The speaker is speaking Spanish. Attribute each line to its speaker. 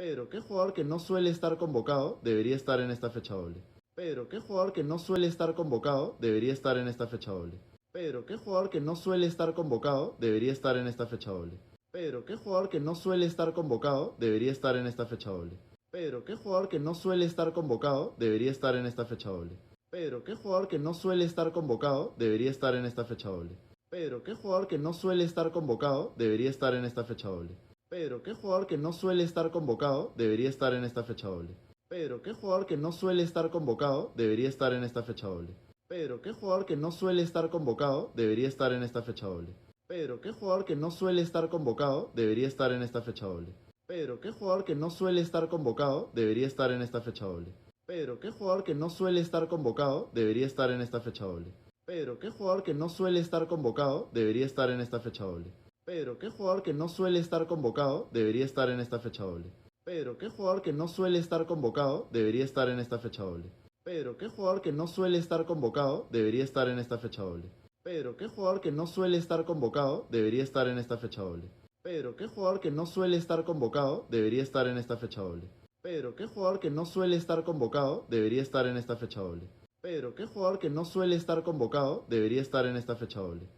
Speaker 1: Pedro, ¿qué jugador que no suele estar convocado debería estar en esta fecha doble? Pedro, ¿qué jugador que no suele estar convocado debería estar en esta fecha doble? Pedro, ¿qué jugador que no suele estar convocado debería estar en esta fecha doble? Pedro, ¿qué jugador que no suele estar convocado debería estar en esta fecha doble? Pedro, ¿qué jugador que no suele estar convocado debería estar en esta fecha doble? Pedro, ¿qué jugador que no suele estar convocado debería estar en esta fecha doble? Pedro, ¿qué jugador que no suele estar convocado debería estar en esta fecha doble? Pedro, ¿qué jugador que no suele estar convocado debería estar en esta fecha doble? Pedro, ¿qué jugador que no suele estar convocado debería estar en esta fecha doble? Pedro, ¿qué jugador que no suele estar convocado debería estar en esta fecha doble? Pedro, ¿qué jugador que no suele estar convocado debería estar en esta fecha doble? Pedro, ¿qué jugador que no suele estar convocado debería estar en esta fecha doble? Pedro, ¿qué jugador que no suele estar convocado debería estar en esta fecha doble? Pedro, ¿qué jugador que no suele estar convocado debería estar en esta fecha doble? Pedro, ¿qué jugador que no suele estar convocado debería estar en esta fecha doble? Pedro, ¿qué jugador que no suele estar convocado debería estar en esta fecha doble? Pedro, ¿qué jugador que no suele estar convocado debería estar en esta fecha doble? Pedro, ¿qué jugador que no suele estar convocado debería estar en esta fecha doble? Pedro, ¿qué jugador que no suele estar convocado debería estar en esta fecha doble? Pedro, ¿qué jugador que no suele estar convocado debería estar en esta fecha doble? Pedro, ¿qué jugador que no suele estar convocado debería estar en esta fecha doble?